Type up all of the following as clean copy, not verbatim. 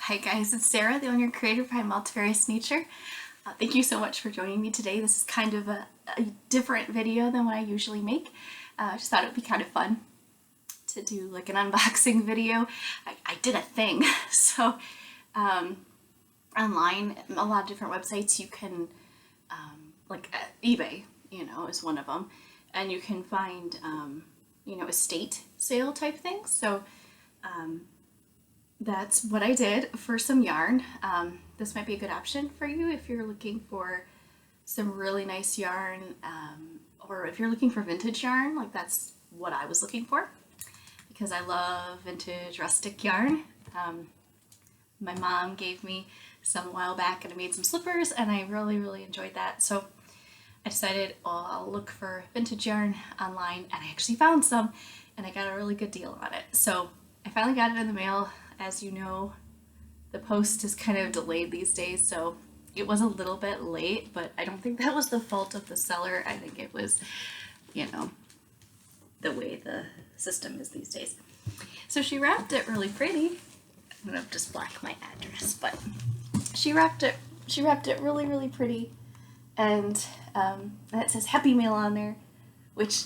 Hi guys, it's Sarah, the owner creator behind Multifarious Nature. Thank you so much for joining me today. This is kind of a different video than what I usually make. I just thought it would be kind of fun to do like an unboxing video. I did a thing. So online, a lot of different websites you can, eBay, is one of them. And you can find, estate sale type things. So that's what I did for some yarn. This might be a good option for you if you're looking for some really nice yarn, or if you're looking for vintage yarn, like that's what I was looking for, because I love vintage rustic yarn. My mom gave me some a while back and I made some slippers and I really enjoyed that. So I decided, I'll look for vintage yarn online, and I actually found some and I got a really good deal on it. So I finally got it in the mail. As you know, the post is kind of delayed these days, so it was a little bit late, but I don't think that was the fault of the seller. I think it was, the way the system is these days. So she wrapped it really pretty. I'm gonna just block my address, but she wrapped it really pretty, and it says Happy Mail on there, which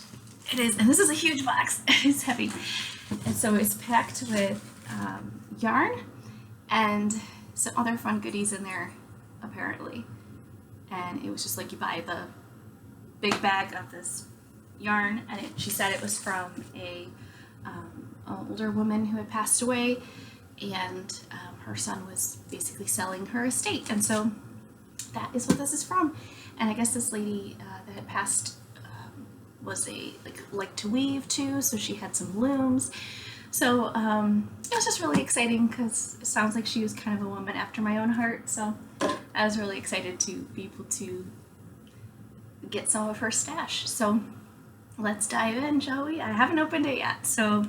it is, and this is a huge box. It's heavy, and so it's packed with yarn and some other fun goodies in there apparently. And it was just like you buy the big bag of this yarn, and she said it was from a older woman who had passed away, and her son was basically selling her estate, and so that is what this is from. And I guess this lady that had passed was liked to weave too, so she had some looms. So it was just really exciting because it sounds like she was kind of a woman after my own heart. So I was really excited to be able to get some of her stash. So let's dive in, shall we? I haven't opened it yet, so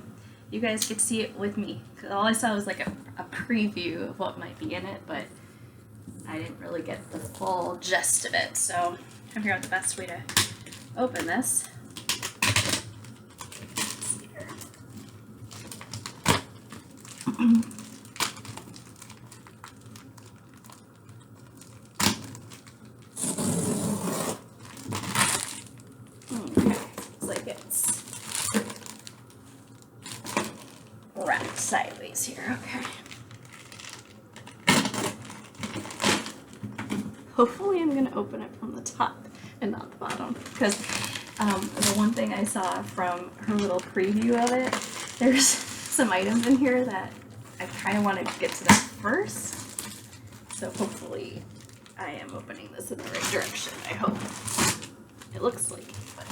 you guys get to see it with me. Because all I saw was like a preview of what might be in it, but I didn't really get the full gist of it. So I'm trying to figure out the best way to open this. Looks like it's wrapped sideways here. Okay. Hopefully I'm going to open it from the top and not the bottom, because the one thing I saw from her little preview of it, there's some items in here that I kind of want to get to that first. So hopefully I am opening this in the right direction. I hope. It looks like it, but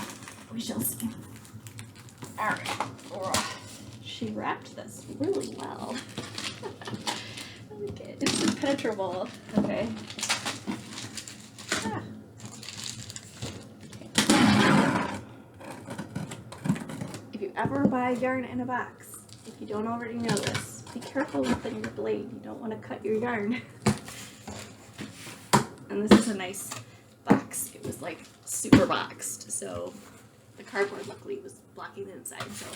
we shall see. Alright. She wrapped this really well. I like it. It's impenetrable. Okay. Ah. If you ever buy yarn in a box, if you don't already know this, be careful with your blade. You don't want to cut your yarn. And this is a nice box. It was like super boxed, so the cardboard luckily was blocking the inside, so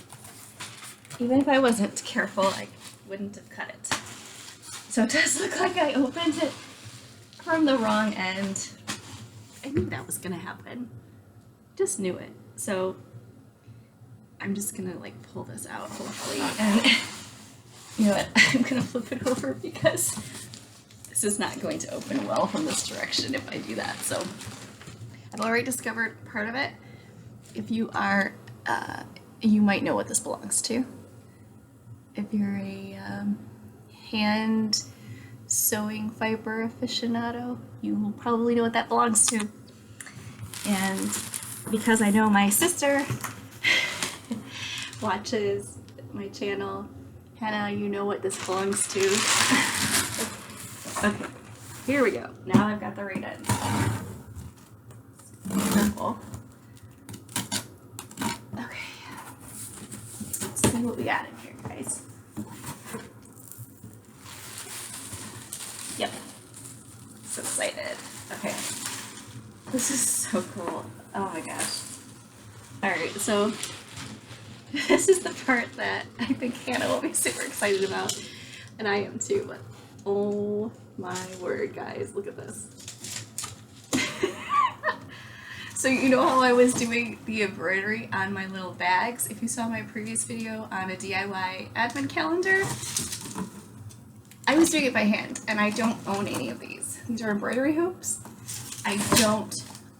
even if I wasn't careful, I wouldn't have cut it. So it does look like I opened it from the wrong end. I knew that was gonna happen. Just knew it. So I'm just gonna pull this out hopefully, and you know what, I'm gonna flip it over because this is not going to open well from this direction if I do that. So I've already discovered part of it. If you are, you might know what this belongs to. If you're a hand sewing fiber aficionado, you will probably know what that belongs to. And because I know my sister watches my channel, Hannah, you know what this belongs to. Okay, here we go. Now I've got the right end. Careful. Okay, let's see what we got in here, guys. Yep, so excited. Okay, this is so cool. Oh my gosh. Alright, so this is the part that I think Hannah will be super excited about, and I am too, but Oh my word, guys, look at this. So you know how I was doing the embroidery on my little bags? If you saw my previous video on a DIY advent calendar, I was doing it by hand, and I don't own any of these. These are embroidery hoops. I don't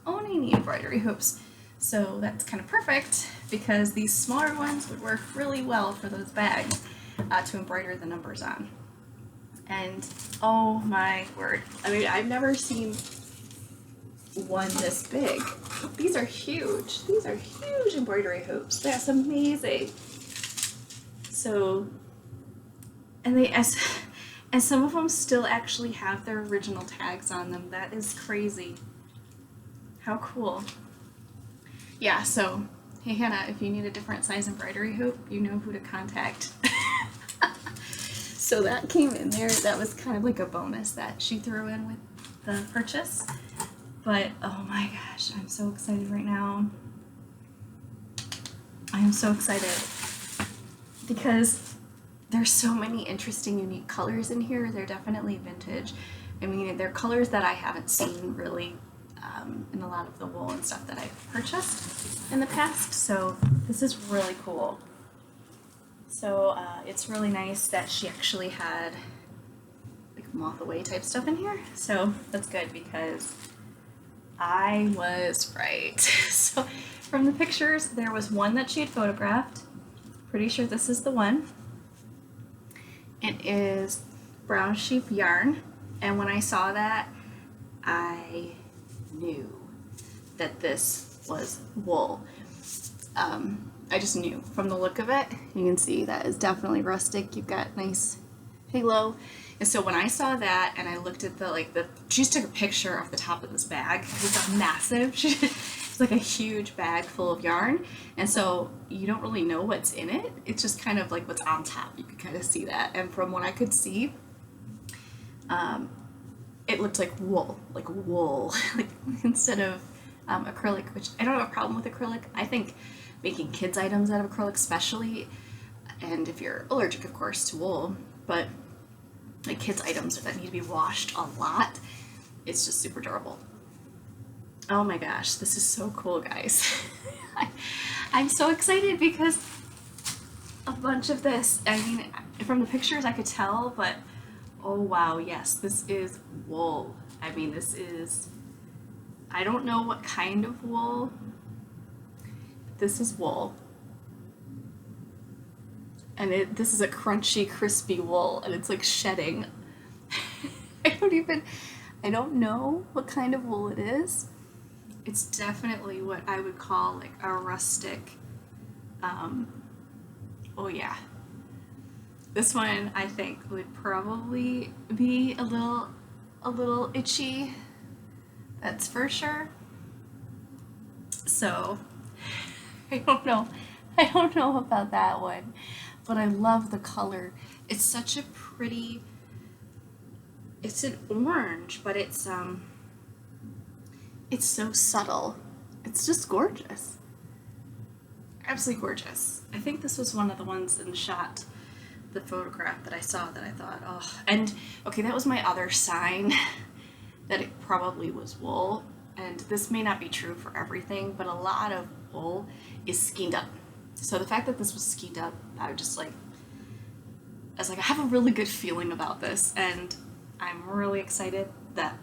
own any embroidery hoops, so that's kind of perfect because these smaller ones would work really well for those bags to embroider the numbers on. And oh my word, I mean, I've never seen one this big. These are huge. These are huge embroidery hoops. That's amazing. So, and and some of them still actually have their original tags on them. That is crazy. How cool. Yeah, so, hey Hannah, if you need a different size embroidery hoop, you know who to contact. So that came in there. That was kind of like a bonus that she threw in with the purchase. But oh my gosh, I'm so excited right now. I am so excited because there's so many interesting, unique colors in here. They're definitely vintage. I mean, they're colors that I haven't seen really in a lot of the wool and stuff that I've purchased in the past. So this is really cool. So it's really nice that she actually had like moth away type stuff in here. So that's good because I was right. So from the pictures, there was one that she had photographed. Pretty sure this is the one. It is brown sheep yarn. And when I saw that, I knew that this was wool. I just knew from the look of it. You can see that is definitely rustic. You've got nice halo. And so when I saw that and I looked at she just took a picture of the top of this bag. It's massive. It's like a huge bag full of yarn. And so you don't really know what's in it. It's just kind of like what's on top. You can kind of see that. And from what I could see, it looked like wool, like instead of acrylic, which I don't have a problem with acrylic. I think making kids items out of acrylic especially, and if you're allergic of course to wool, but like kids items that need to be washed a lot, it's just super durable. Oh my gosh, this is so cool, guys. I'm so excited because a bunch of this, I mean, from the pictures I could tell, but oh wow, yes, this is wool. I mean, this is, I don't know what kind of wool. This is wool. And this is a crunchy, crispy wool, and it's like shedding. I don't know what kind of wool it is. It's definitely what I would call like a rustic, oh yeah. This one I think would probably be a little itchy. That's for sure. So I don't know about that one, but I love the color. It's such a pretty, it's an orange, but it's so subtle. It's just gorgeous. Absolutely gorgeous. I think this was one of the ones in the shot, the photograph that I saw that I thought, oh, and okay, that was my other sign that it probably was wool. And this may not be true for everything, but a lot of wool is skeined up. So the fact that this was skeined up, I was like, I have a really good feeling about this, and I'm really excited that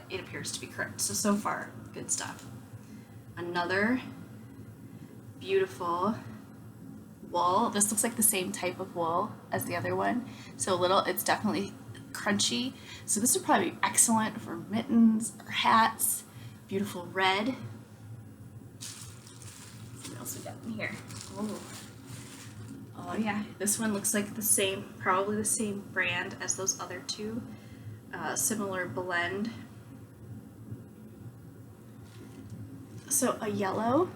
it appears to be correct. So far, good stuff. Another beautiful wool. This looks like the same type of wool as the other one. So it's definitely crunchy. So this would probably be excellent for mittens or hats. Beautiful red. Let's see what else we got in here. Oh yeah, this one looks like probably the same brand as those other two. Similar blend. So a yellow.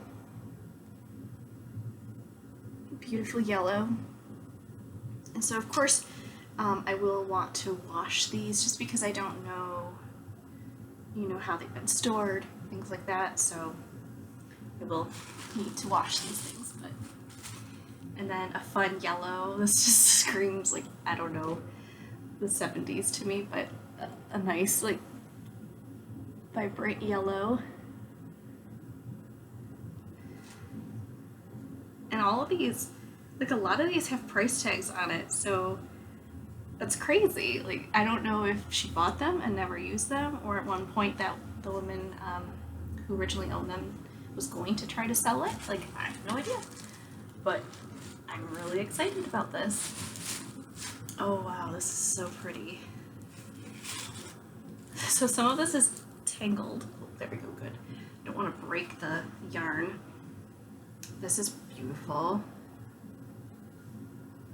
Beautiful yellow. And so of course I will want to wash these just because I don't know how they've been stored, things like that, so I will need to wash these things. And then a fun yellow. This just screams like, I don't know, the 70s to me, but a nice like vibrant yellow. And all of these, like a lot of these have price tags on it, so that's crazy. Like, I don't know if she bought them and never used them, or at one point that the woman who originally owned them was going to try to sell it. Like, I have no idea. But I'm really excited about this. Oh wow, this is so pretty. So some of this is tangled. Oh, there we go, good. I don't want to break the yarn. This is beautiful.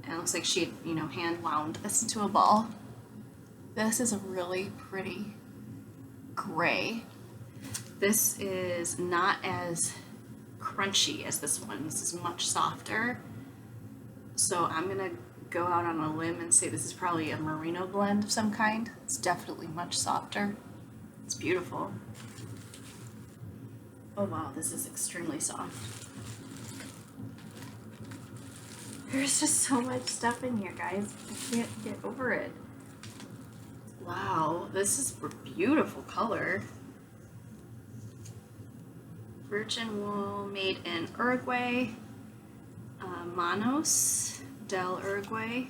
And it looks like she, you know, hand wound this into a ball. This is a really pretty gray. This is not as crunchy as this one. This is much softer. So I'm gonna go out on a limb and say this is probably a merino blend of some kind. It's definitely much softer. It's beautiful. Oh wow, this is extremely soft. There's just so much stuff in here, guys. I can't get over it. Wow, this is a beautiful color. Virgin wool made in Uruguay. Manos del Uruguay.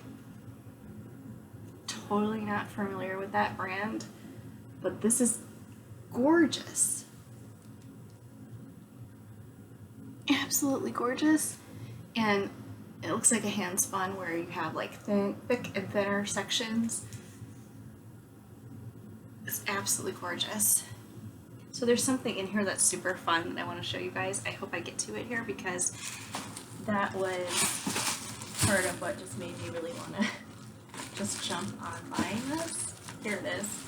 Totally not familiar with that brand, but this is gorgeous. Absolutely gorgeous. And it looks like a hand spun where you have like thick and thinner sections. It's absolutely gorgeous. So there's something in here that's super fun that I want to show you guys. I hope I get to it here because that was part of what just made me really want to just jump on buying this. Here it is.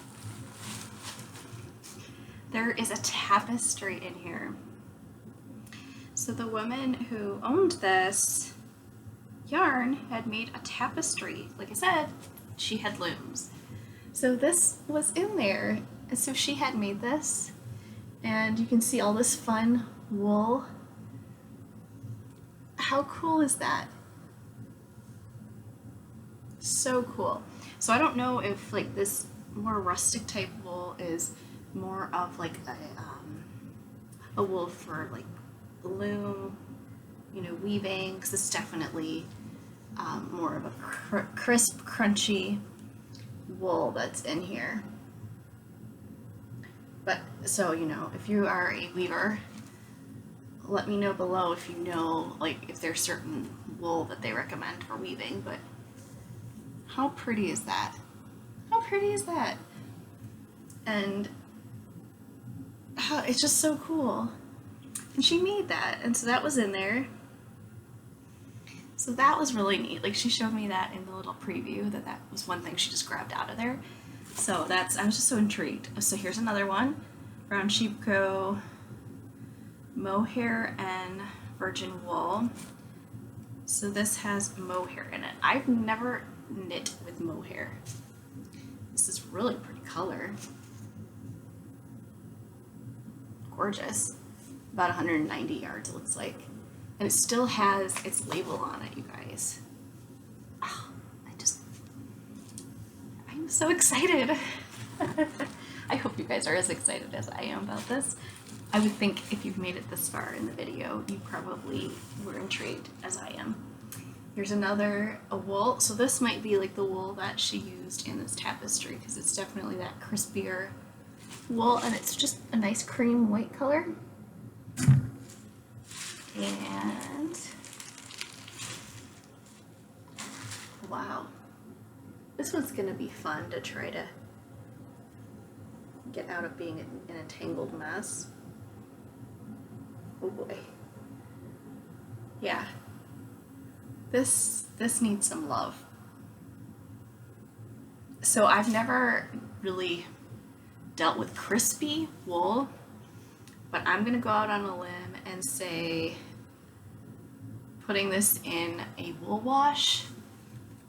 There is a tapestry in here. So the woman who owned this yarn had made a tapestry. Like I said, she had looms. So this was in there. And so she had made this. And you can see all this fun wool. How cool is that? So cool. So I don't know if like this more rustic type wool is more of like a wool for like loom, you know, weaving, because it's definitely more of a crisp, crunchy wool that's in here. But so, you know, if you are a weaver, let me know below if you know, like, if there's certain wool that they recommend for weaving. But how pretty is that? How pretty is that? And how, it's just so cool. And she made that, and so that was in there. So that was really neat. Like, she showed me that in the little preview, that was one thing she just grabbed out of there. So that's, I was just so intrigued. So here's another one, brown sheepco, mohair and virgin wool. So this has mohair in it. I've never knit with mohair. This is really pretty color. Gorgeous. About 190 yards it looks like. And it still has its label on it, you guys. Oh, I'm so excited. I hope you guys are as excited as I am about this. I would think if you've made it this far in the video, you probably were intrigued as I am. Here's another wool. So this might be like the wool that she used in this tapestry because it's definitely that crispier wool, and it's just a nice cream white color. And wow, this one's gonna be fun to try to get out of being in a tangled mess. Oh boy. Yeah. This needs some love. So I've never really dealt with crispy wool, but I'm gonna go out on a limb and say putting this in a wool wash.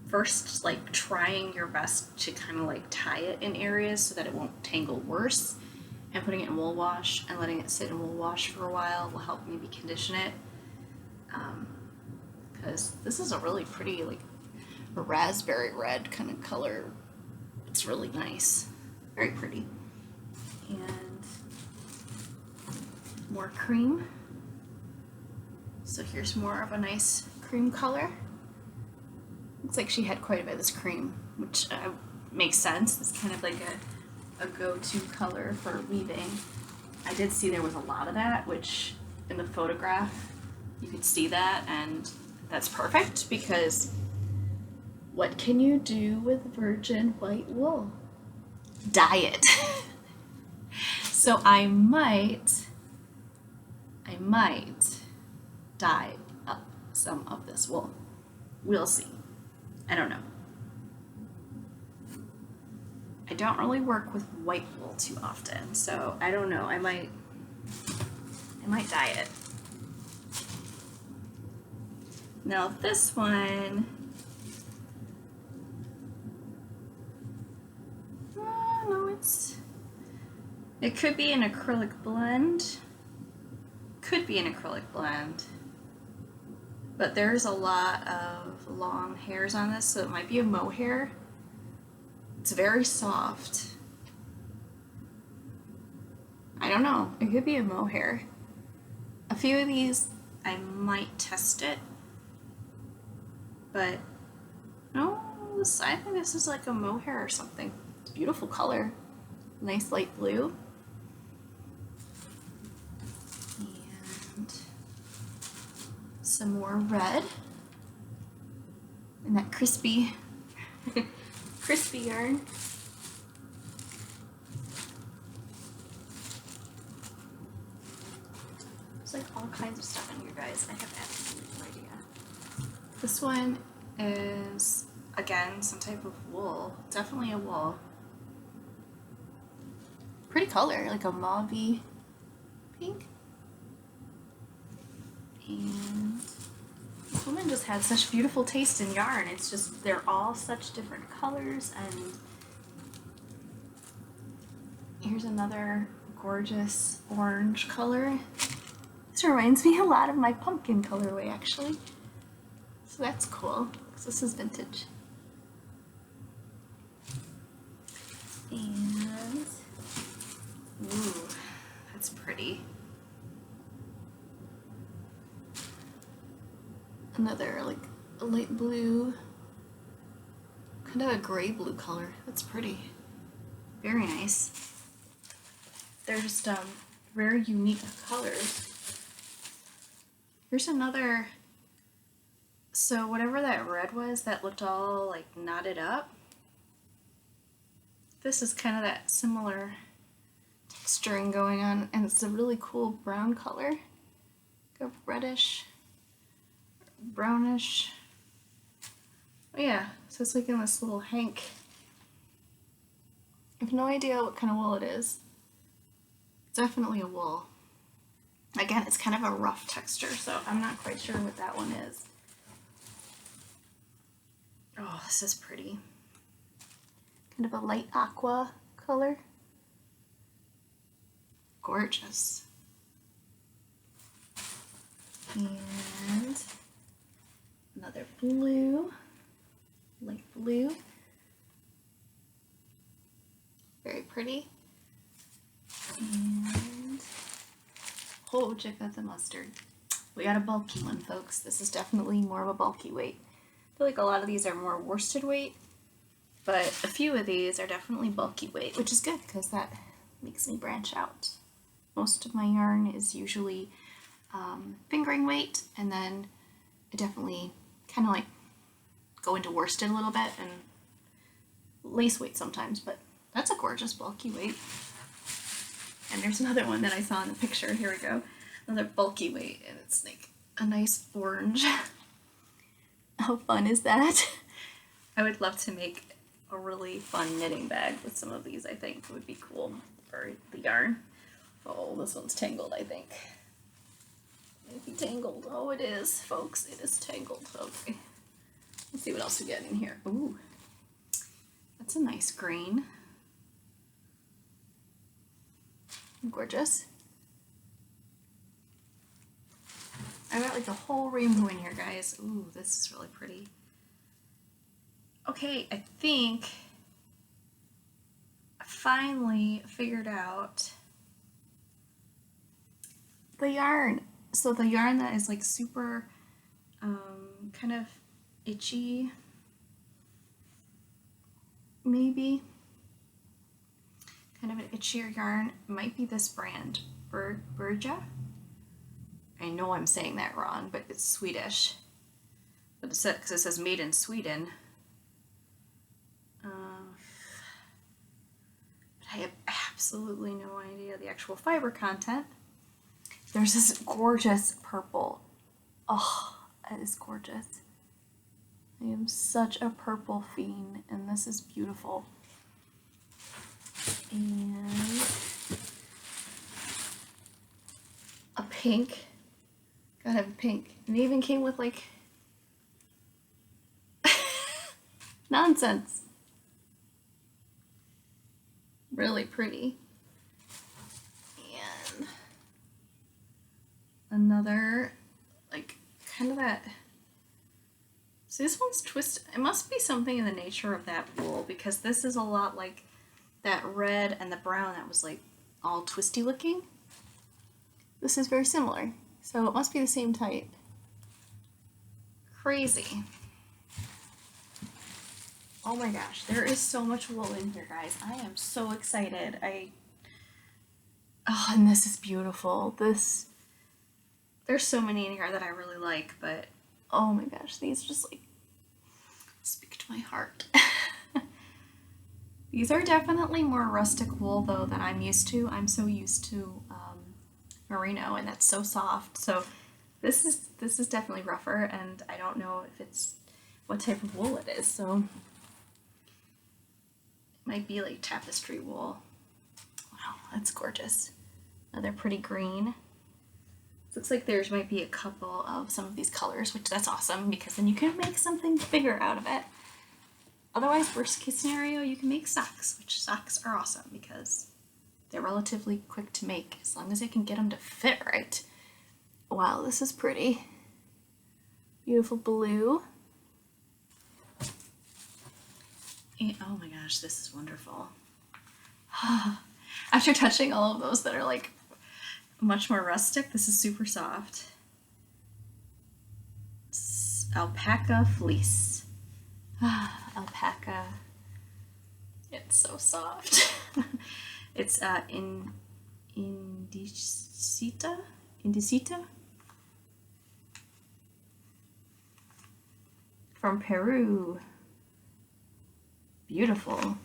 First, like trying your best to kind of like tie it in areas so that it won't tangle worse, and putting it in wool wash and letting it sit in wool wash for a while will help maybe condition it. Because this is a really pretty, like a raspberry red kind of color It's really nice, very pretty. And more cream. So here's more of a nice cream color. Looks like she had quite a bit of this cream, which makes sense. It's kind of like a go-to color for weaving. I did see there was a lot of that, which in the photograph you could see that, and that's perfect because what can you do with virgin white wool? Dye it. So I might dye up some of this wool. We'll see. I don't know. I don't really work with white wool too often, so I don't know. I might dye it. Now this one, no, it could be an acrylic blend. Could be an acrylic blend. But there's a lot of long hairs on this, so it might be a mohair. It's very soft. I don't know, it could be a mohair. A few of these, I might test it. But no, I think this is like a mohair or something. It's a beautiful color. Nice light blue. And some more red. And that crispy, crispy yarn. There's like all kinds of stuff in here, guys. I have absolutely no idea. This one is, again, some type of wool. Definitely a wool. Pretty color, like a mauve-y pink. And this woman just had such beautiful taste in yarn. It's just, they're all such different colors. And here's another gorgeous orange color. This reminds me a lot of my pumpkin colorway, actually. So that's cool, because this is vintage. And, ooh, that's pretty. Another, like, a light blue, kind of a gray blue color. That's pretty. Very nice. They're just very unique colors. Here's another, so whatever that red was that looked all like knotted up, this is kind of that similar texturing going on, and it's a really cool brown color, like a reddish, brownish. Oh yeah, so it's like in this little hank. I have no idea what kind of wool it is. It's definitely a wool. Again, it's kind of a rough texture, so I'm not quite sure what that one is. Oh, this is pretty. Kind of a light aqua color. Gorgeous. And another blue, light blue. Very pretty. And oh, check out the mustard. We got a bulky one, folks. This is definitely more of a bulky weight. I feel like a lot of these are more worsted weight, but a few of these are definitely bulky weight, which is good because that makes me branch out. Most of my yarn is usually fingering weight, and then I definitely kind of like go into worsted a little bit and lace weight sometimes, but that's a gorgeous bulky weight. And there's another one that I saw in the picture. Here we go. Another bulky weight, and it's like a nice orange. How fun is that? I would love to make a really fun knitting bag with some of these. I think it would be cool for the yarn. Oh, this one's tangled, I think. Maybe tangled. Oh, it is, folks. It is tangled. Okay. Let's see what else we get in here. Ooh, that's a nice green. Gorgeous. I got like a whole rainbow in here, guys. Ooh, this is really pretty. Okay, I think finally figured out the yarn. So the yarn that is like super kind of itchy, maybe kind of an itchier yarn, might be this brand, Berja. I know I'm saying that wrong, but it's Swedish. But because it says made in Sweden. But I have absolutely no idea the actual fiber content. There's this gorgeous purple. Oh, that is gorgeous. I am such a purple fiend, and this is beautiful. And a pink. Gotta have a pink. And it even came with like nonsense. Really pretty. And another, like, kind of that. So this one's twisted. It must be something in the nature of that wool, because this is a lot like that red and the brown that was like all twisty looking. This is very similar. So it must be the same type. Crazy. Oh my gosh, there is so much wool in here, guys. I am so excited. Oh, and this is beautiful. There's so many in here that I really like, but oh my gosh, these just like speak to my heart. These are definitely more rustic wool though than I'm used to. I'm so used to merino, and that's so soft. So this is definitely rougher, and I don't know if it's what type of wool it is. So it might be like tapestry wool. Wow, that's gorgeous. Another pretty green. Looks like there's might be a couple of some of these colors, which that's awesome, because then you can make something bigger out of it. Otherwise, worst case scenario, you can make socks, which socks are awesome because they're relatively quick to make as long as I can get them to fit right. Wow, this is pretty. Beautiful blue. And, oh my gosh, this is wonderful. After touching all of those that are like much more rustic, this is super soft. It's alpaca fleece. Alpaca. It's so soft. It's Indicita from Peru. Beautiful.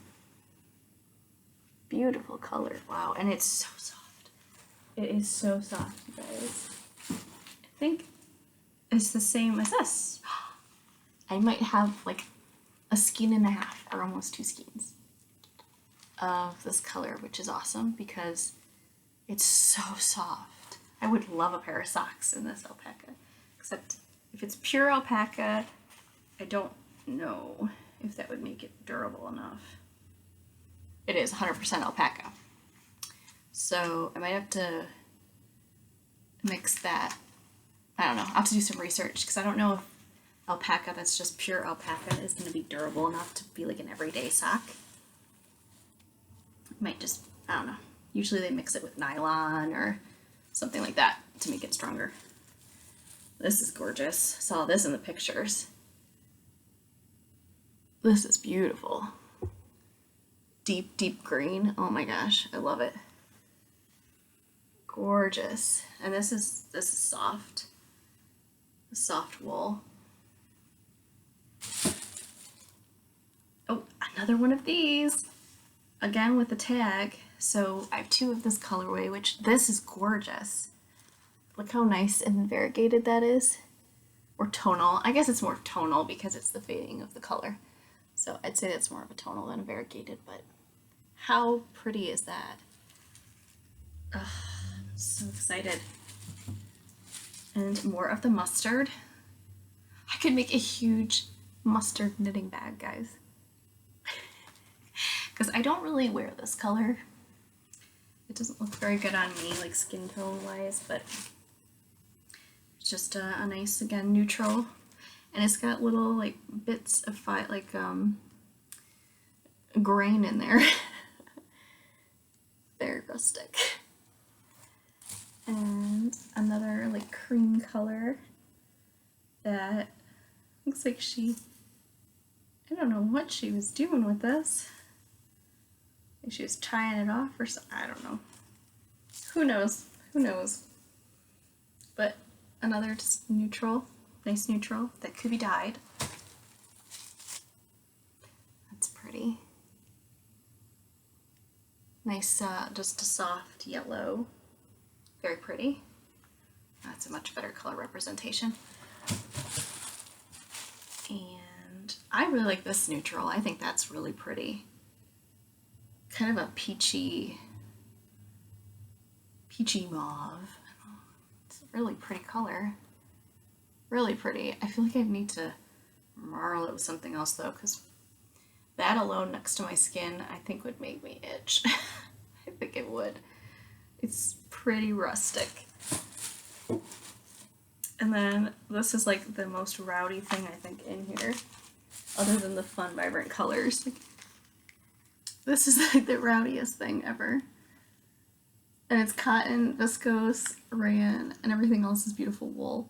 Beautiful color. Wow, and it's so soft. It is so soft, you guys. I think it's the same as this. I might have like a skein and a half, or almost 2 skeins of this color, which is awesome because it's so soft. I would love a pair of socks in this alpaca, except if it's pure alpaca, I don't know if that would make it durable enough. It is 100% alpaca. So I might have to mix that. I don't know. I'll have to do some research because I don't know if alpaca that's just pure alpaca is going to be durable enough to be like an everyday sock. Might just, I don't know. Usually they mix it with nylon or something like that to make it stronger. This is gorgeous. Saw this in the pictures. This is beautiful. Deep, deep green. Oh my gosh, I love it. Gorgeous. And this is soft. Soft wool. Oh, another one of these. Again with the tag. So I have 2 of this colorway, which this is gorgeous. Look how nice and variegated that is. Or tonal. I guess it's more tonal because it's the fading of the color. So I'd say that's more of a tonal than a variegated, but how pretty is that? Ugh, I'm so excited. And more of the mustard. I could make a huge mustard knitting bag, guys. Because I don't really wear this color. It doesn't look very good on me, like skin tone wise, but it's just a nice, again, neutral. And it's got little like bits of grain in there. rustic. And another like cream color that looks like I don't know what she was doing with this. Maybe she was tying it off or something, I don't know. Who knows? Who knows? But another just neutral, nice neutral that could be dyed. That's pretty. Nice, just a soft yellow. Very pretty. That's a much better color representation. And I really like this neutral. I think that's really pretty. Kind of a peachy mauve. It's a really pretty color. Really pretty. I feel like I need to marl it with something else though, because that alone next to my skin I think would make me itch. I think it would. It's pretty rustic. And then this is like the most rowdy thing I think in here, other than the fun, vibrant colors. Like, this is like the rowdiest thing ever. And it's cotton, viscose, rayon, and everything else is beautiful wool.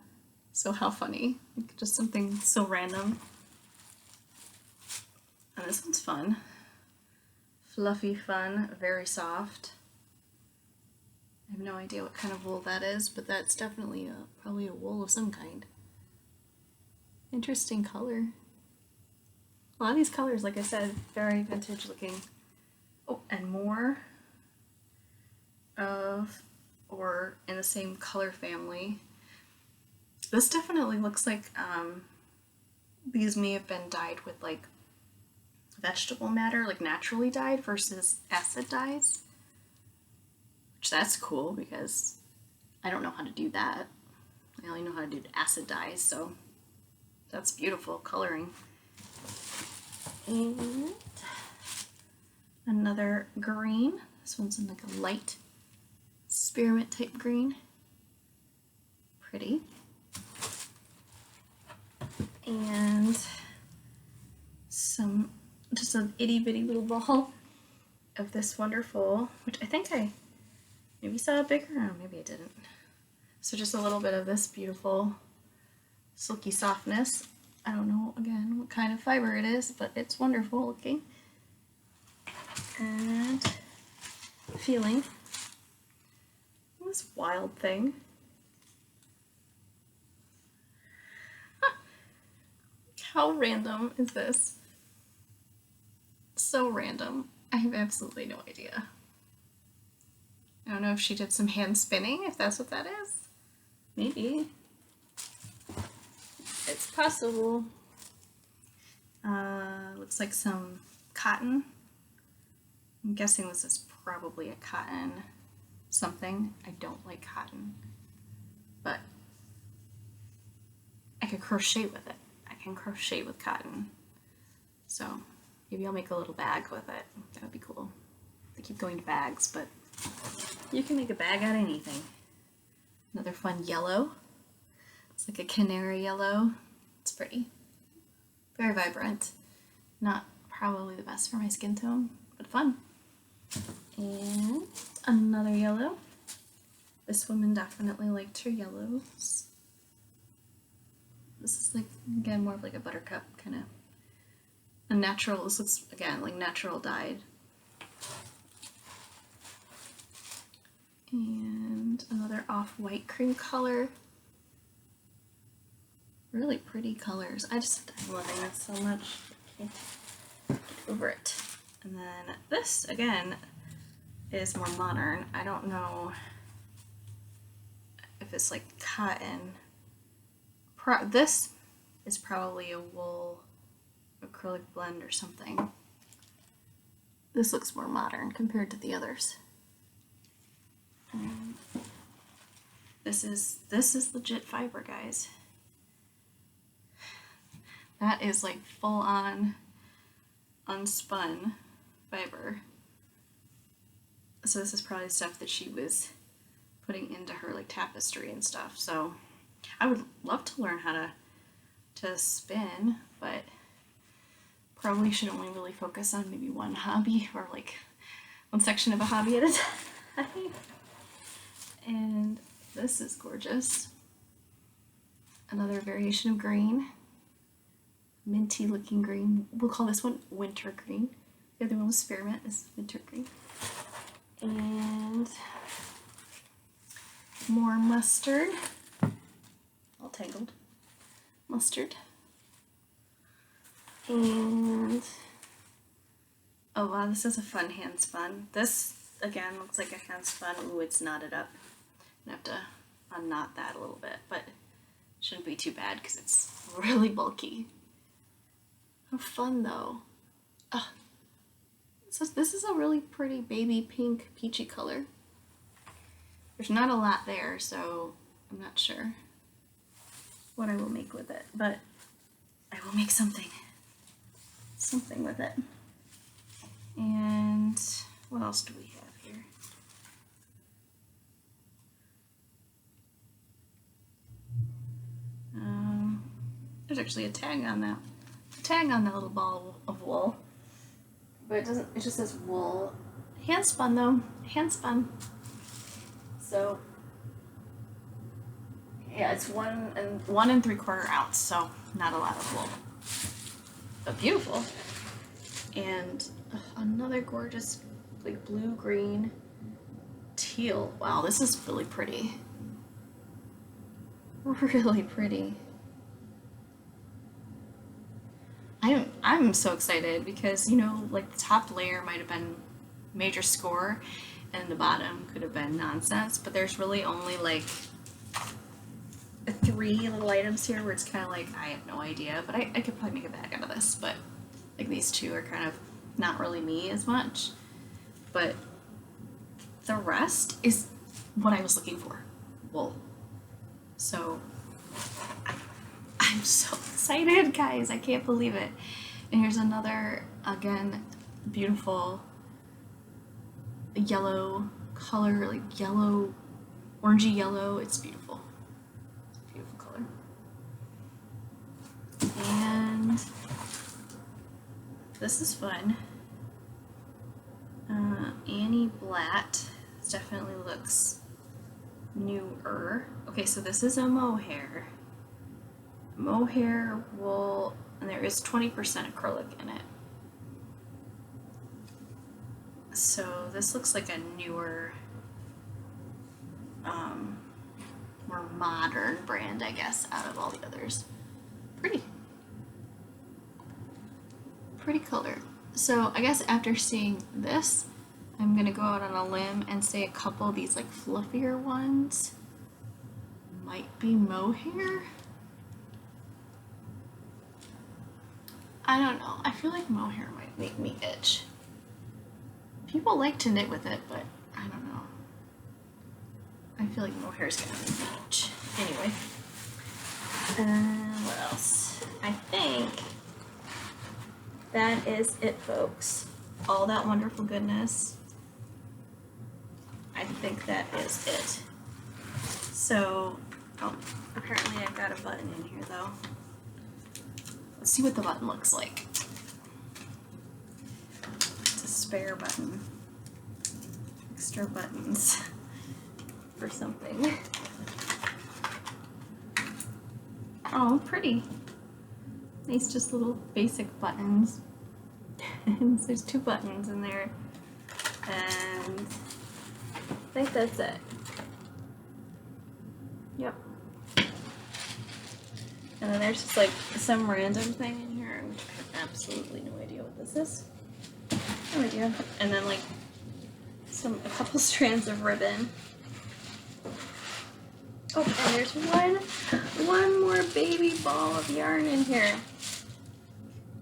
So how funny. Like, just something so random. And this one's fun. Fluffy fun, very soft. I have no idea what kind of wool that is, but that's definitely probably a wool of some kind. Interesting color. A lot of these colors, like I said, very vintage looking. Oh, and more of, or in the same color family. This definitely looks like these may have been dyed with like vegetable matter, like naturally dyed versus acid dyes. Which that's cool because I don't know how to do that. I only know how to do acid dyes, so that's beautiful coloring. And another green. This one's in like a light spearmint type green. Pretty. And just an itty bitty little ball of this wonderful, which I think I maybe saw it bigger, or maybe I didn't. So just a little bit of this beautiful silky softness. I don't know, again, what kind of fiber it is, but it's wonderful looking. And feeling this wild thing. How random is this? So random. I have absolutely no idea. I don't know if she did some hand spinning, if that's what that is. Maybe. It's possible. Looks like some cotton. I'm guessing this is probably a cotton something. I don't like cotton, but I could crochet with it. I can crochet with cotton. So maybe I'll make a little bag with it. That would be cool. I keep going to bags, but you can make a bag out of anything. Another fun yellow. It's like a canary yellow. It's pretty. Very vibrant. Not probably the best for my skin tone, but fun. And another yellow. This woman definitely liked her yellows. This is like, again, more of like a buttercup kind of a natural. This looks, again, like natural dyed. And another off-white cream color. Really pretty colors. I'm loving this so much. Can't get over it. And then this, again, is more modern. I don't know if it's like cotton. This is probably a wool acrylic blend or something. This looks more modern compared to the others. This is legit fiber, guys. That is like full on unspun fiber. So this is probably stuff that she was putting into her like tapestry and stuff. So I would love to learn how to spin, but probably should only really focus on maybe one hobby or like one section of a hobby at a time. And this is gorgeous. Another variation of green. Minty looking green. We'll call this one winter green. The other one was spearmint. This is winter green. And more mustard. All tangled. Mustard. And oh wow, this is a fun hand spun. This again looks like a hand spun. Ooh, it's knotted up. I have to unknot that a little bit, but shouldn't be too bad because it's really bulky. How fun though. So this is a really pretty baby pink peachy color. There's not a lot there, so I'm not sure what I will make with it, but I will make something with it. And what else do we have here? There's actually a tag on that. Little ball of wool, but it doesn't. It just says wool. Hand spun though. Hand spun. So yeah, it's 1 3/4 ounce, so not a lot of wool, but beautiful. And another gorgeous like blue, green, teal. Wow, this is really pretty. Really pretty. I'm so excited because, you know, like the top layer might have been major score and the bottom could have been nonsense, but there's really only like 3 little items here where it's kind of like, I have no idea, but I could probably make a bag out of this, but like these two are kind of not really me as much, but the rest is what I was looking for, wool. So I'm so excited, guys. I can't believe it. And here's another, again, beautiful yellow color, like yellow, orangey yellow. It's beautiful. It's a beautiful color. And this is fun. Annie Blatt. This definitely looks newer. Okay, so this is a mohair. Mohair wool, and there is 20% acrylic in it. So this looks like a newer, more modern brand, I guess, out of all the others. Pretty color. So I guess after seeing this, I'm gonna go out on a limb and say a couple of these like fluffier ones might be mohair. I don't know. I feel like mohair might make me itch. People like to knit with it, but I don't know. I feel like mohair is gonna make me itch. Anyway. What else? I think that is it, folks. All that wonderful goodness. I think that is it. So, oh, apparently I've got a button in here though. Let's see what the button looks like. It's a spare button. Extra buttons for something. Oh, pretty. Nice, just little basic buttons. And there's 2 buttons in there. And I think that's it. Yep. And then there's just like some random thing in here, which I have absolutely no idea what this is. No idea. And then like a couple strands of ribbon. Oh, and there's one more baby ball of yarn in here.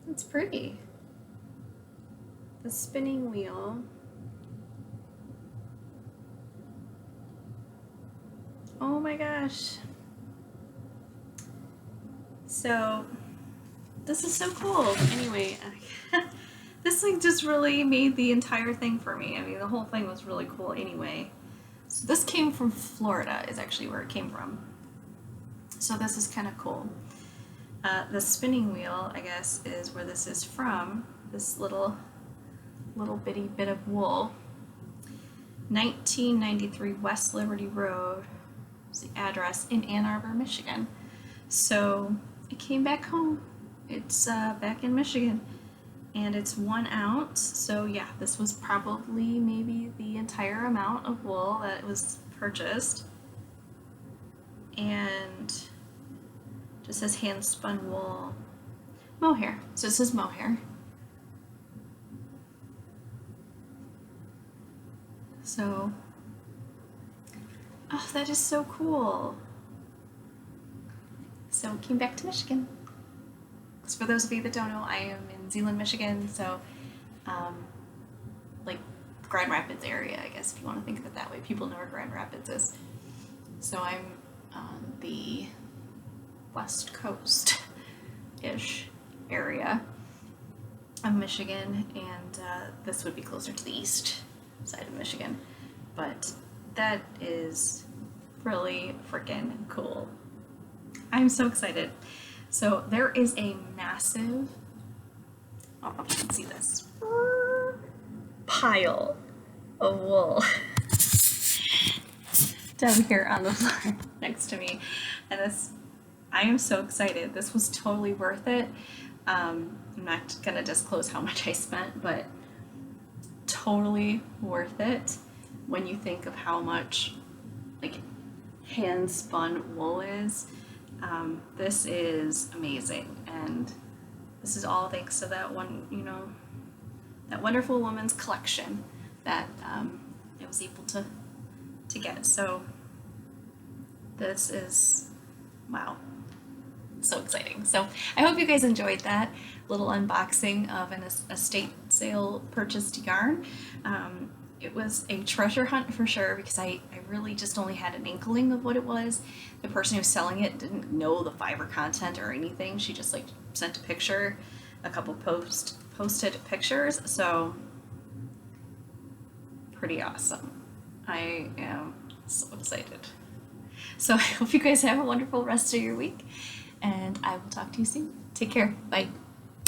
It's pretty. The spinning wheel. Oh my gosh. So this is so cool. Anyway, this like just really made the entire thing for me. I mean, the whole thing was really cool anyway. So this came from Florida is actually where it came from. So this is kind of cool. The spinning wheel, I guess, is where this is from. This little bitty bit of wool. 1993 West Liberty Road is the address in Ann Arbor, Michigan. So it came back home. It's back in Michigan, and it's 1 ounce. So yeah, this was probably maybe the entire amount of wool that was purchased. And just says hand spun wool mohair. So it says mohair. So, oh, that is so cool. So came back to Michigan. So for those of you that don't know, I am in Zeeland, Michigan. So, like Grand Rapids area, I guess, if you want to think of it that way. People know where Grand Rapids is. So I'm on the West Coast-ish area of Michigan, and this would be closer to the east side of Michigan. But that is really freaking cool. I'm so excited. So there is a massive, I don't know if you can see this, pile of wool down here on the floor next to me. And this, I am so excited. This was totally worth it. I'm not gonna disclose how much I spent, but totally worth it when you think of how much like hand spun wool is. This is amazing, and this is all thanks to that one, that wonderful woman's collection that I was able to get. So this is, wow, so exciting. So I hope you guys enjoyed that little unboxing of an estate sale purchased yarn. It was a treasure hunt for sure, because I really just only had an inkling of what it was. The person who was selling it didn't know the fiber content or anything. She just like sent a picture, a couple posted pictures. So pretty awesome. I am so excited. So I hope you guys have a wonderful rest of your week, and I will talk to you soon. Take care. Bye.